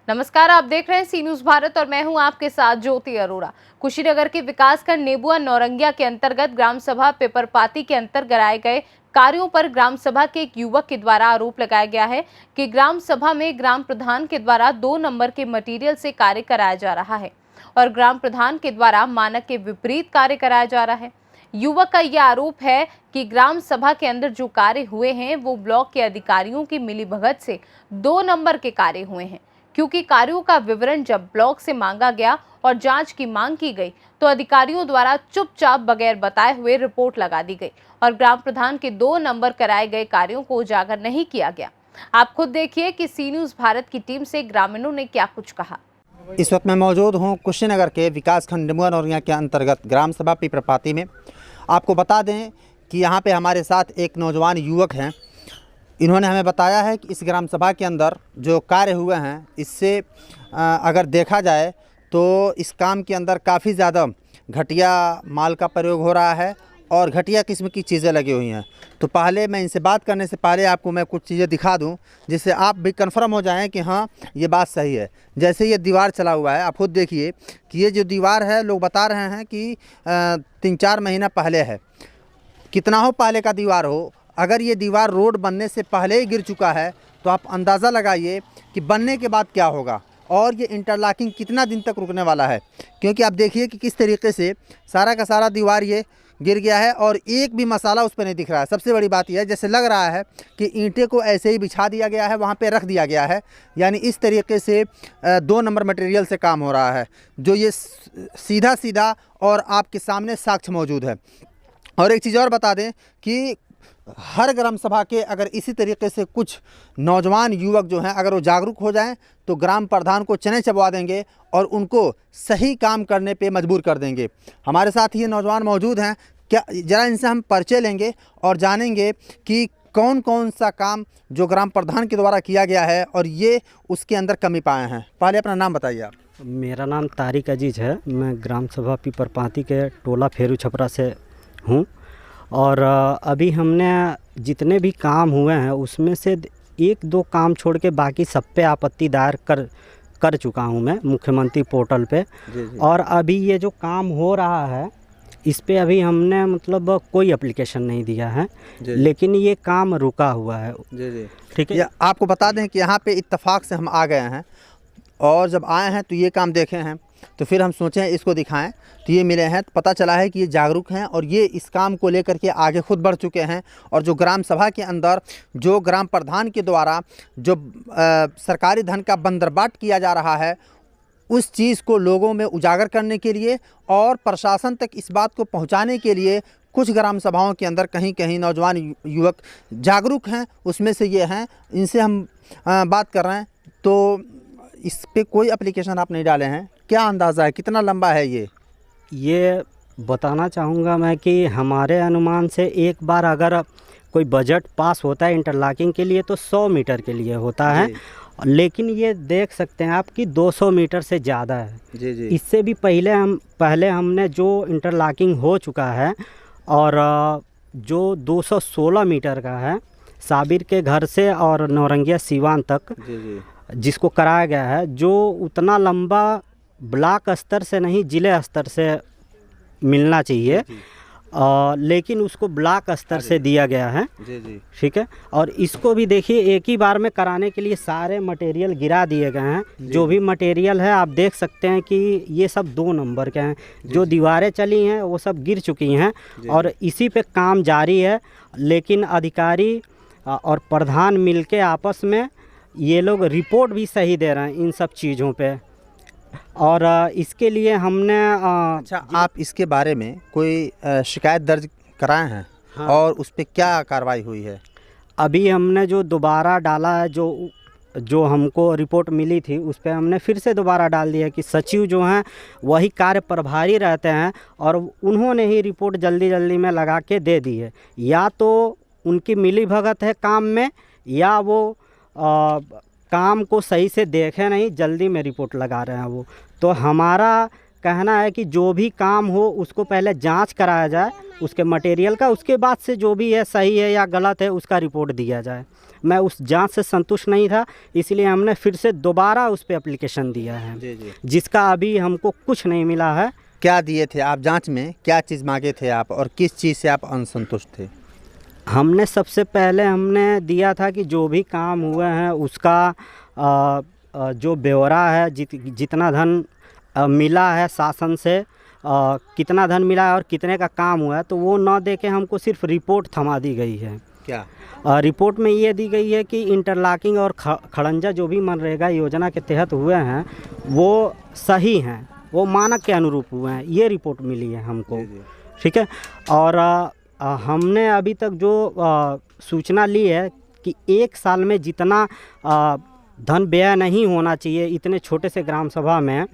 नमस्कार, आप देख रहे हैं सी न्यूज भारत और मैं हूं आपके साथ ज्योति अरोड़ा। कुशीनगर के विकासखंड नेबुआ नौरंगिया के अंतर्गत ग्राम सभा पेपरपाती के अंतर्गत कराए गए कार्यों पर ग्राम सभा के एक युवक के द्वारा आरोप लगाया गया है कि ग्राम सभा में ग्राम प्रधान के द्वारा 2 नंबर के मटेरियल से कार्य कराया जा रहा है और ग्राम प्रधान के द्वारा मानक के विपरीत कार्य कराया जा रहा है। युवक का यह आरोप है कि ग्राम सभा के अंदर जो कार्य हुए हैं वो ब्लॉक के अधिकारियों की मिलीभगत से 2 नंबर के कार्य हुए हैं, क्योंकि कार्यों का विवरण जब ब्लॉक से मांगा गया और जांच की मांग की गई तो अधिकारियों द्वारा चुपचाप बगैर बताए हुए रिपोर्ट लगा दी गई और ग्राम प्रधान के 2 नंबर कराए गए कार्यों को उजागर नहीं किया गया। आप खुद देखिए कि सी न्यूज भारत की टीम से ग्रामीणों ने क्या कुछ कहा। इस वक्त मैं मौजूद हूं कुशीनगर के विकासखंड नेबुआ नौरंगिया के अंतर्गत ग्राम सभा पेपरपाती में। आपको बता दें कि यहां पे हमारे साथ एक नौजवान युवक हैं। इन्होंने हमें बताया है कि इस ग्राम सभा के अंदर जो कार्य हुए हैं इससे अगर देखा जाए तो इस काम के अंदर काफ़ी ज़्यादा घटिया माल का प्रयोग हो रहा है और घटिया किस्म की चीज़ें लगी हुई हैं। तो पहले मैं इनसे बात करने से पहले आपको मैं कुछ चीज़ें दिखा दूं जिससे आप भी कंफर्म हो जाएं कि हाँ ये बात सही है। जैसे ये दीवार चला हुआ है, आप खुद देखिए कि ये जो दीवार है लोग बता रहे हैं कि 3-4 महीना पहले है। कितना हो पहले का दीवार हो, अगर ये दीवार रोड बनने से पहले ही गिर चुका है तो आप अंदाज़ा लगाइए कि बनने के बाद क्या होगा और ये इंटरलॉकिंग कितना दिन तक रुकने वाला है। क्योंकि आप देखिए कि किस तरीके से सारा का सारा दीवार ये गिर गया है और एक भी मसाला उस पर नहीं दिख रहा है। सबसे बड़ी बात यह है जैसे लग रहा है कि ईंटें को ऐसे ही बिछा दिया गया है, वहाँ पे रख दिया गया है। यानी इस तरीके से 2 नंबर मटेरियल से काम हो रहा है, जो ये सीधा सीधा और आपके सामने साक्ष्य मौजूद है। और एक चीज़ और बता दें कि हर ग्राम सभा के अगर इसी तरीके से कुछ नौजवान युवक जो हैं अगर वो जागरूक हो जाएं तो ग्राम प्रधान को चने चबवा देंगे और उनको सही काम करने पे मजबूर कर देंगे। हमारे साथ ये नौजवान मौजूद हैं, क्या ज़रा इनसे हम परिचय लेंगे और जानेंगे कि कौन कौन सा काम जो ग्राम प्रधान के द्वारा किया गया है और ये उसके अंदर कमी पाए हैं। पहले अपना नाम बताइए आप। मेरा नाम तारिक अजीज़ है। मैं ग्राम सभा पेपरपाती के टोला फेरू छपरा से हूँ और अभी हमने जितने भी काम हुए हैं उसमें से 1-2 काम छोड़ के बाकी सब पे आपत्ति दायर कर चुका हूँ मैं मुख्यमंत्री पोर्टल पे। जी। और अभी ये जो काम हो रहा है इस पे अभी हमने मतलब कोई एप्लीकेशन नहीं दिया है। जी। लेकिन ये काम रुका हुआ है। जी। ठीक है। आपको बता दें कि यहाँ पे इत्तेफाक से हम आ गए हैं और जब आए हैं तो ये काम देखे हैं तो फिर हम सोचें इसको दिखाएं तो ये मिले हैं। तो पता चला है कि ये जागरूक हैं और ये इस काम को लेकर के आगे खुद बढ़ चुके हैं और जो ग्राम सभा के अंदर जो ग्राम प्रधान के द्वारा जो सरकारी धन का बंदरबाट किया जा रहा है उस चीज़ को लोगों में उजागर करने के लिए और प्रशासन तक इस बात को पहुंचाने के लिए कुछ ग्राम सभाओं के अंदर कहीं कहीं नौजवान युवक जागरूक हैं। उसमें से ये हैं, इनसे हम बात कर रहे हैं। तो इस पे कोई एप्लीकेशन आप नहीं डाले हैं, क्या अंदाज़ा है कितना लंबा है ये बताना चाहूँगा मैं कि हमारे अनुमान से एक बार अगर कोई बजट पास होता है इंटरलॉकिंग के लिए तो 100 मीटर के लिए होता है, लेकिन ये देख सकते हैं आप कि 200 मीटर से ज़्यादा है। जी। इससे भी पहले हमने जो इंटरलॉकिंग हो चुका है और जो 216 मीटर का है साबिर के घर से और नौरंगिया सीवान तक। जी। जिसको कराया गया है, जो उतना लंबा ब्लॉक स्तर से नहीं जिले स्तर से मिलना चाहिए। लेकिन उसको ब्लॉक स्तर से दिया गया है। जी। ठीक है। और इसको भी देखिए एक ही बार में कराने के लिए सारे मटेरियल गिरा दिए गए हैं। जो भी मटेरियल है आप देख सकते हैं कि ये सब 2 नंबर के हैं। जो दीवारें चली हैं वो सब गिर चुकी हैं और इसी पे काम जारी है। लेकिन अधिकारी और प्रधान मिलके आपस में ये लोग रिपोर्ट भी सही दे रहे हैं इन सब चीज़ों पे और इसके लिए हमने अच्छा, आप इसके बारे में कोई शिकायत दर्ज कराए हैं? हाँ। और उस पर क्या कार्रवाई हुई है? अभी हमने जो दोबारा डाला है, जो हमको रिपोर्ट मिली थी उस पर हमने फिर से दोबारा डाल दिया कि सचिव जो हैं वही कार्य प्रभारी रहते हैं और उन्होंने ही रिपोर्ट जल्दी जल्दी में लगा के दे दी है। या तो उनकी मिलीभगत है काम में या वो काम को सही से देखे नहीं, जल्दी में रिपोर्ट लगा रहे हैं वो। तो हमारा कहना है कि जो भी काम हो उसको पहले जांच कराया जाए उसके मटेरियल का, उसके बाद से जो भी है सही है या गलत है उसका रिपोर्ट दिया जाए। मैं उस जांच से संतुष्ट नहीं था, इसलिए हमने फिर से दोबारा उस पर एप्लीकेशन दिया है, जी। जिसका अभी हमको कुछ नहीं मिला है। क्या दिए थे आप जांच में, क्या चीज़ मांगे थे आप और किस चीज़ से आप असंतुष्ट थे? हमने सबसे पहले हमने दिया था कि जो भी काम हुए हैं उसका जो ब्यौरा है, जितना धन मिला है शासन से, कितना धन मिला है और कितने का काम हुआ है, तो वो न दे के हमको सिर्फ रिपोर्ट थमा दी गई है। क्या रिपोर्ट में ये दी गई है कि इंटरलॉकिंग और खड़ंजा जो भी मनरेगा योजना के तहत हुए हैं वो सही हैं, वो मानक के अनुरूप हुए हैं, ये रिपोर्ट मिली है हमको। ठीक है। और हमने अभी तक जो सूचना ली है कि 1 साल में जितना धन व्यय नहीं होना चाहिए इतने छोटे से ग्राम सभा में,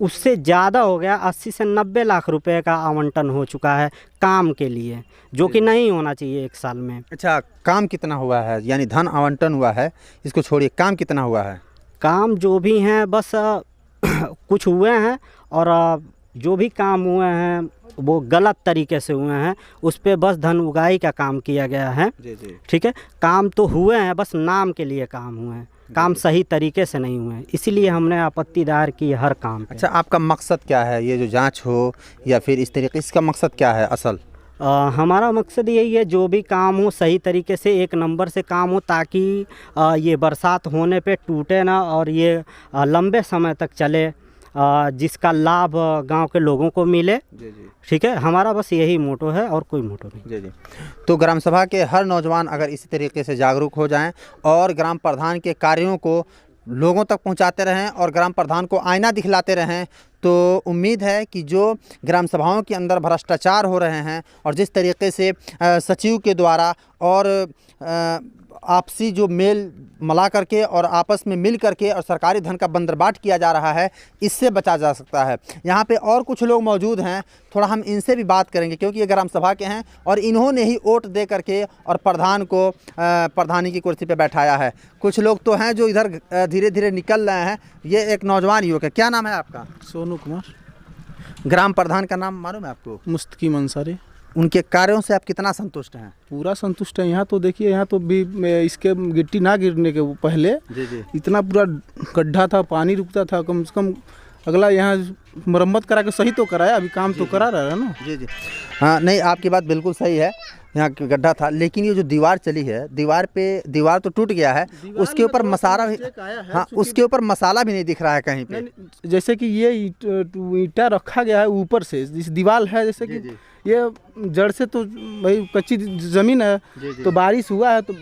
उससे ज़्यादा हो गया। 80 से 90 लाख रुपए का आवंटन हो चुका है काम के लिए, जो कि नहीं होना चाहिए 1 साल में। अच्छा, काम कितना हुआ है? यानी धन आवंटन हुआ है, इसको छोड़िए, काम कितना हुआ है? काम जो भी हैं बस कुछ हुए हैं, और जो भी काम हुए हैं वो गलत तरीके से हुए हैं, उस पे बस धन उगाही का काम किया गया है। जी। ठीक है। काम तो हुए हैं, बस नाम के लिए काम हुए हैं, काम सही तरीके से नहीं हुए हैं, इसीलिए हमने आपत्ति दायर की हर काम पे। अच्छा, आपका मकसद क्या है? ये जो जांच हो या फिर इस तरीके, इसका मकसद क्या है असल? हमारा मकसद यही है जो भी काम हो सही तरीके से 1 नंबर से काम हो, ताकि ये बरसात होने पे टूटे ना और ये लंबे समय तक चले, जिसका लाभ गांव के लोगों को मिले। जी। ठीक है। हमारा बस यही मोटो है और कोई मोटो नहीं। जी। तो ग्राम सभा के हर नौजवान अगर इसी तरीके से जागरूक हो जाएं और ग्राम प्रधान के कार्यों को लोगों तक पहुंचाते रहें और ग्राम प्रधान को आईना दिखलाते रहें, तो उम्मीद है कि जो ग्राम सभाओं के अंदर भ्रष्टाचार हो रहे हैं और जिस तरीके से सचिव के द्वारा और आपसी जो मेल मिला करके और आपस में मिल करके और सरकारी धन का बंदरबाट किया जा रहा है, इससे बचा जा सकता है। यहाँ पे और कुछ लोग मौजूद हैं, थोड़ा हम इनसे भी बात करेंगे, क्योंकि ये ग्राम सभा के हैं और इन्होंने ही वोट दे करके और प्रधान को प्रधानी की कुर्सी पे बैठाया है। कुछ लोग तो हैं जो इधर धीरे धीरे निकल रहे हैं। ये एक नौजवान युवक है, क्या नाम है आपका? सोनू कुमार। ग्राम प्रधान का नाम मालूम है आपको? मुस्तकीम अंसारी। उनके कार्यों से आप कितना संतुष्ट हैं? पूरा संतुष्ट है। यहाँ तो देखिए, यहाँ तो भी इसके गिट्टी ना गिरने के पहले जी। इतना पूरा गड्ढा था, पानी रुकता था। कम से कम अगला यहाँ मरम्मत करा के सही तो कराया, अभी काम तो करा रहा है ना। जी। हाँ, नहीं, आपकी बात बिल्कुल सही है। यहाँ गड्ढा था, लेकिन ये जो दीवार चली है, दीवार तो टूट गया है, उसके ऊपर मसाला भी, हाँ, उसके ऊपर मसाला भी नहीं दिख रहा है कहीं पे। जैसे कि ये ईंटा रखा गया है ऊपर से, जिस दीवार है, जैसे कि ये जड़ से तो भाई कच्ची ज़मीन है, तो बारिश हुआ है तो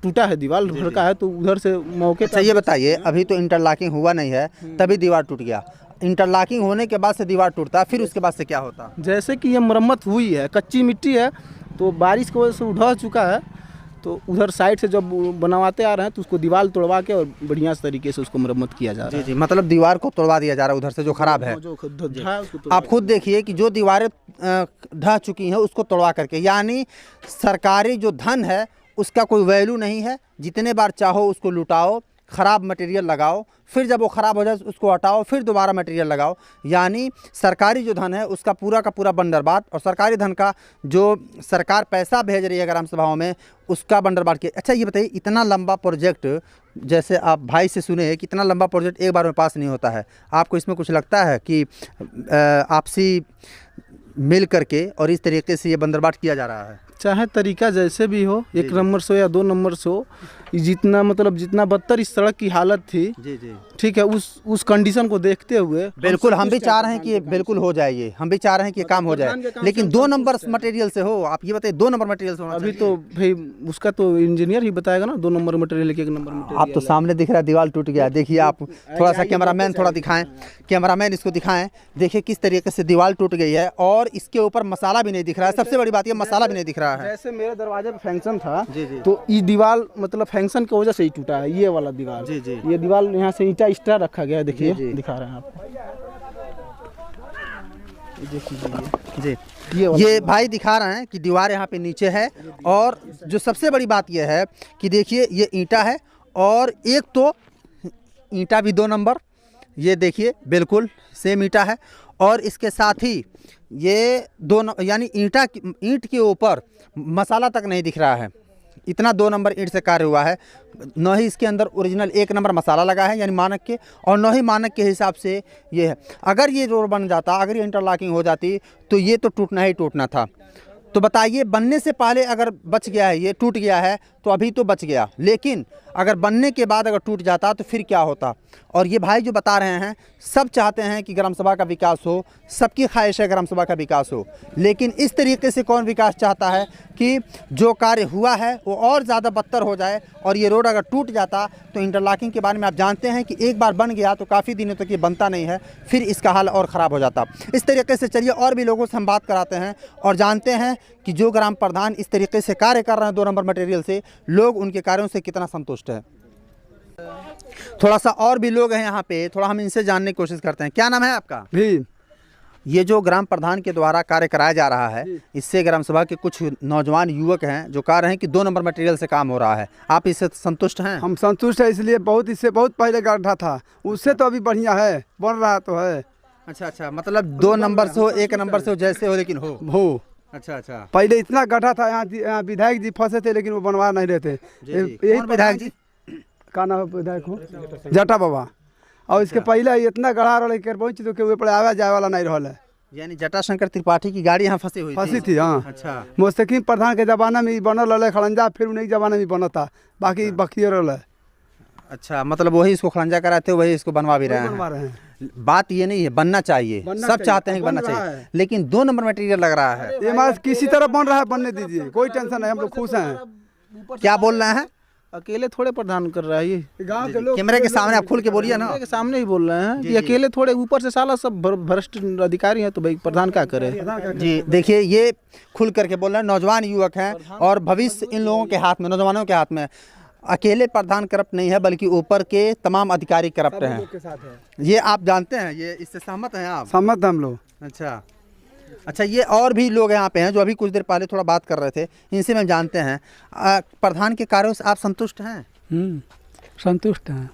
टूटा है, दीवार भड़का है, तो उधर से मौके। अच्छा, ये बताइए, अभी तो इंटरलॉकिंग हुआ नहीं है, तभी दीवार टूट गया। इंटरलॉकिंग होने के बाद से दीवार टूटता, फिर उसके बाद से क्या होता? जैसे कि ये मरम्मत हुई है, कच्ची मिट्टी है, तो बारिश की वजह से उधर चुका है, तो उधर साइड से जब बनवाते आ रहे हैं तो उसको दीवार तोड़वा के और बढ़िया तरीके से उसको मरम्मत किया जा रहा है। जी, मतलब दीवार को तोड़वा दिया जा रहा है उधर से जो खराब है। आप खुद देखिए कि जो दीवारें ढह चुकी हैं उसको तोड़वा करके, यानी सरकारी जो धन है उसका कोई वैल्यू नहीं है। जितने बार चाहो उसको लुटाओ, ख़राब मटेरियल लगाओ, फिर जब वो ख़राब हो जाए उसको हटाओ, फिर दोबारा मटेरियल लगाओ। यानी सरकारी जो धन है उसका पूरा का पूरा बंदरबाट, और सरकारी धन का जो सरकार पैसा भेज रही है ग्राम सभाओं में उसका बंदरबाट किया। अच्छा, ये बताइए, इतना लंबा प्रोजेक्ट, जैसे आप भाई से सुने कि इतना लंबा प्रोजेक्ट एक बार में पास नहीं होता है, आपको इसमें कुछ लगता है कि आपसी मिल करके और इस तरीके से ये बंदरबाट किया जा रहा है? चाहे तरीका जैसे भी हो, 1 नंबर से हो या 2 नंबर से हो, जितना मतलब जितना बदतर इस सड़क की हालत थी, जी, ठीक है, उस कंडीशन को देखते हुए बिल्कुल हम भी चाह रहे हैं कि ये बिल्कुल हो जाए, ये हम भी चाह रहे हैं कि ये काम हो जाए, लेकिन 2 नंबर मटेरियल से हो। आप ये बताइए, 2 नंबर मटेरियल से होना अभी चाहिए। तो भाई उसका तो इंजीनियर ही बताएगा ना, 2 नंबर मटेरियल के 1 नंबर मटेरियल। आप तो सामने दिख रहा है दीवार टूट गया, देखिए आप थोड़ा सा कैमरामैन थोड़ा दिखाएं, कैमरामैन इसको दिखाएं, देखिए किस तरीके से दीवार टूट गई है और इसके ऊपर मसाला भी नहीं दिख रहा है। सबसे बड़ी बात ये मसाला भी नहीं दिख रहा है। जैसे मेरे दरवाजे पे फंक्शन था, जी। तो ये दीवार मतलब फंक्शन की वजह से ही टूटा है, ये वाला दीवार। जी। ये दीवार यहाँ से ईंटा एक्स्ट्रा रखा गया है, देखिए दिखा रहे हैं आपको, जी। ये ये भाई दिखा रहे हैं कि दीवार यहाँ पे नीचे है, और जो सबसे बड़ी बात यह है कि देखिए ये ईंटा है, और एक तो ईंटा भी 2 नंबर, ये देखिए बिल्कुल सेम ईंटा है, और इसके साथ ही ये यानी ईंट के ऊपर मसाला तक नहीं दिख रहा है, इतना 2 नंबर ईंट से कार्य हुआ है। न ही इसके अंदर ओरिजिनल 1 नंबर मसाला लगा है यानी मानक के, और न ही मानक के हिसाब से ये है। अगर ये रोड बन जाता, अगर ये इंटरलॉकिंग हो जाती तो ये तो टूटना ही टूटना था। तो बताइए, बनने से पहले अगर बच गया है, ये टूट गया है तो अभी तो बच गया, लेकिन अगर बनने के बाद अगर टूट जाता तो फिर क्या होता। और ये भाई जो बता रहे हैं, सब चाहते हैं कि ग्राम सभा का विकास हो, सबकी ख्वाहिश है ग्राम सभा का विकास हो, लेकिन इस तरीके से कौन विकास चाहता है कि जो कार्य हुआ है वो और ज़्यादा बदतर हो जाए। और ये रोड अगर टूट जाता तो इंटरलॉकिंग के बारे में आप जानते हैं कि एक बार बन गया तो काफ़ी दिनों तक ये बनता नहीं है, फिर इसका हाल और ख़राब हो जाता। इस तरीके से चलिए और भी लोगों से हम बात कराते हैं और जानते हैं कि जो ग्राम प्रधान इस तरीके से कार्य कर रहे हैं 2 नंबर मटेरियल से, लोग उनके कार्यों से कितना संतुष्ट है। थोड़ा सा और भी लोग हैं यहाँ पे, थोड़ा हम इनसे जानने की कोशिश करते हैं। क्या नाम है आपका? भी ये जो ग्राम प्रधान के द्वारा कार्य कराया जा रहा है, इससे ग्राम सभा के कुछ नौजवान युवक हैं जो कह रहे हैं कि 2 नंबर मटेरियल से काम हो रहा है, आप इससे संतुष्ट हैं? हम संतुष्ट है, इसलिए इससे बहुत पहले गड्ढा था, उससे तो अभी बढ़िया है, बन रहा तो है। अच्छा, मतलब 2 नंबर से हो, 1 नंबर से हो, जैसे हो, लेकिन हो। अच्छा। पहले इतना गड्ढा था, यहाँ विधायक जी फंसे थे लेकिन वो बनवा नहीं रहे थे। कौन विधायक जी? का नाम विधायक हो? जटा बाबा। और इसके पहले इतना गढ़ा रहा तो के ऊपर आवा जाए वाला नहीं रहा है, यानी जटाशंकर त्रिपाठी की गाड़ी यहाँ फंसी थी। हाँ। अच्छा, मुस्तकीम प्रधान के जमाना में बनल रहा खड़ंजा, फिर उन्हीं के जमाना में बना था, बाकी बखिए रहा। अच्छा, मतलब वही इसको खड़ंजा कराए थे, वही इसको बनवा भी रहे बनवा हैं। रहे हैं। बात ये नहीं है, बनना चाहिए, सब चाहते हैं कि बनना चाहिए, लेकिन 2 नंबर मटेरियल लग रहा है। ये हमारा किसी तरह बन रहा है, बनने दीजिए, कोई टेंशन नहीं, हम लोग खुश हैं। क्या बोल रहे हैं? अकेले थोड़े प्रधान कर रहा है ये, गांव के लोग कैमरे के सामने आप खुल के बोलिए ना। के सामने ही बोल रहे हैं कि अकेले थोड़े, ऊपर से साला सब भ्रष्ट अधिकारी हैं, तो भाई प्रधान क्या करे। जी देखिए, ये खुल करके बोल रहे हैं, नौजवान युवक हैं और भविष्य इन लोगों के हाथ में, नौजवानों के हाथ में। अकेले प्रधान करप्ट नहीं है, बल्कि ऊपर के तमाम अधिकारी करप्ट हैं, ये आप जानते हैं, ये इससे सहमत हैं आप? सहमत हम लोग। अच्छा, ये और भी लोग यहाँ पे हैं जो अभी कुछ देर पहले थोड़ा बात कर रहे थे, इनसे हम जानते हैं। प्रधान के कार्यों से आप संतुष्ट हैं? संतुष्ट हैं।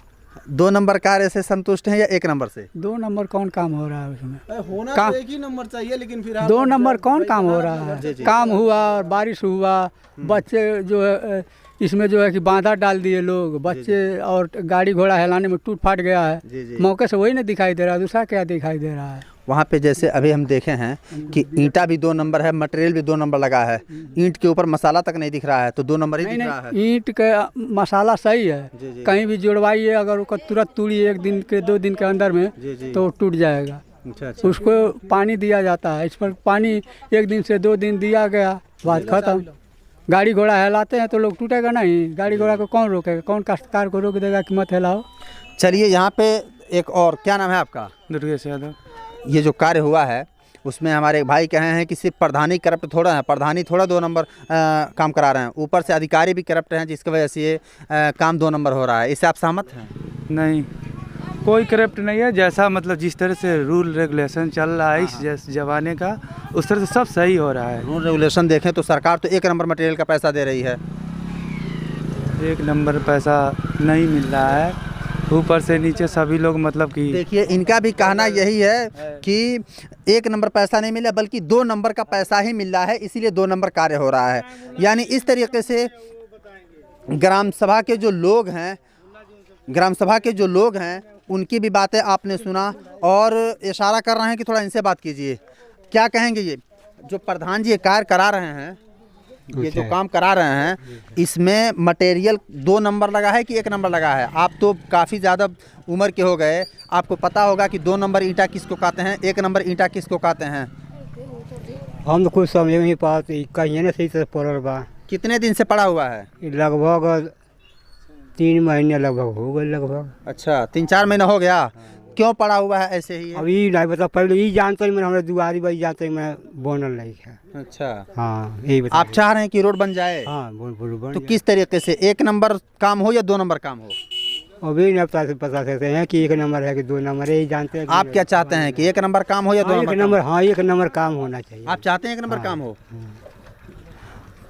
2 नंबर कार्य से संतुष्ट हैं या 1 नंबर से? 2 नंबर कौन काम हो रहा है उसमें? होना काम- तो 1 ही नंबर चाहिए, लेकिन फिर 2 नंबर कौन काम हो रहा है? काम हुआ और बारिश हुआ, बच्चे जो है इसमें जो है कि बांधा डाल दिए लोग, बच्चे और गाड़ी घोड़ा हिलाने में टूट फाट गया है, मौके से वही नहीं दिखाई दे रहा है, दूसरा क्या दिखाई दे रहा है? वहाँ पे जैसे अभी हम देखे हैं कि ईंटा भी 2 नंबर है, मटेरियल भी 2 नंबर लगा है, ईंट के ऊपर मसाला तक नहीं दिख रहा है, तो 2 नंबर ही दिख रहा है। ईंट का मसाला सही है, कहीं भी जुड़वाइए, अगर उसका तुरंत तोड़िए 1 दिन के 2 दिन के अंदर में तो टूट जाएगा। अच्छा। उसको पानी दिया जाता है, इस पर पानी 1 दिन से 2 दिन दिया गया, बात खत्म। गाड़ी घोड़ा हिलाते हैं तो लोग टूटेगा नहीं, गाड़ी घोड़ा को कौन रोकेगा? कौन काश्तकार को रोक देगा कि मत हिलाओ? चलिए, यहाँ पे एक और, क्या नाम है आपका? दुर्गेश यादव। ये जो कार्य हुआ है उसमें हमारे एक भाई कहे हैं कि सिर्फ प्रधानी करप्ट थोड़ा है, प्रधानी थोड़ा 2 नंबर काम करा रहे हैं, ऊपर से अधिकारी भी करप्ट हैं, जिसकी वजह से ये काम 2 नंबर हो रहा है। इससे आप सहमत हैं? नहीं, कोई करप्ट नहीं है, जैसा मतलब जिस तरह से रूल रेगुलेशन चल रहा है इस जमाने का, उस तरह से सब सही हो रहा है। रूल रेगुलेशन देखें तो सरकार तो 1 नंबर मटेरियल का पैसा दे रही है। 1 नंबर पैसा नहीं मिल रहा है, ऊपर से नीचे सभी लोग मतलब कि देखिए, इनका भी कहना यही है कि 1 नंबर पैसा नहीं मिला, बल्कि 2 नंबर का पैसा ही मिल रहा है, इसीलिए 2 नंबर कार्य हो रहा है। यानी इस तरीके से ग्राम सभा के जो लोग हैं उनकी भी बातें आपने सुना और इशारा कर रहे हैं कि थोड़ा इनसे बात कीजिए। क्या कहेंगे? ये जो प्रधान जी कार्य करा रहे हैं, ये जो काम करा रहे हैं, इसमें मटेरियल 2 नंबर लगा है कि 1 नंबर लगा है? आप तो काफ़ी ज़्यादा उम्र के हो गए, आपको पता होगा कि 2 नंबर ईंटा किसको कहते हैं, 1 नंबर ईंटा किसको कहते हैं। हम तो कुछ समझ नहीं पाते, कहीं ना सही से पड़ल बा। कितने दिन से पड़ा हुआ है? लगभग 3 महीने लगभग हो गए लगभग। अच्छा, 3-4 महीना हो गया। क्यों पड़ा हुआ है ऐसे ही? अभी नहीं बता, पहले ये जानते हैं, हमारे दुआरी भाई जानते हैं, मैं बनल नहीं है। अच्छा, हाँ, यही बता। आप चाह रहे हैं कि रोड बन जाए? हाँ, बोल तो किस तरीके से, 1 नंबर काम हो या 2 नंबर काम हो? अभी नहीं पता सकते हैं कि 1 नंबर है कि 2 नंबर है, यही जानते हैं। आप क्या चाहते हैं कि 1 नंबर काम हो या 2 नंबर? 1 नंबर, हाँ 1 नंबर काम होना चाहिए। आप चाहते हैं 1 नंबर काम हो?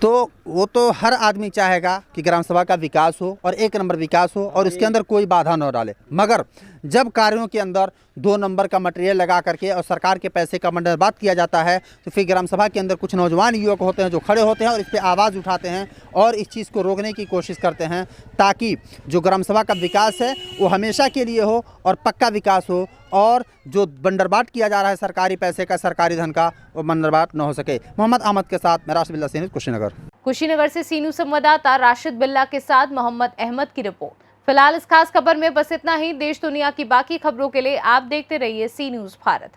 तो वो तो हर आदमी चाहेगा कि ग्राम सभा का विकास हो और 1 नंबर विकास हो और उसके अंदर कोई बाधा न डाले, मगर जब कार्यों के अंदर 2 नंबर का मटेरियल लगा करके और सरकार के पैसे का बंदरबात किया जाता है, तो फिर ग्राम सभा के अंदर कुछ नौजवान युवक होते हैं जो खड़े होते हैं और इस पर आवाज़ उठाते हैं और इस चीज़ को रोकने की कोशिश करते हैं, ताकि जो ग्राम सभा का विकास है वो हमेशा के लिए हो और पक्का विकास हो, और जो बंदरबाट किया जा रहा है सरकारी पैसे का, सरकारी धन का, वो बंदरबाट न हो सके। मोहम्मद अहमद के साथ मैं राशिद बिल्ला सी न्यूज़, कुशीनगर। कुशीनगर से सी न्यूज़ संवाददाता राशिद बिल्ला के साथ मोहम्मद अहमद की रिपोर्ट। फिलहाल इस खास खबर में बस इतना ही। देश दुनिया की बाकी खबरों के लिए आप देखते रहिए सी न्यूज़ भारत।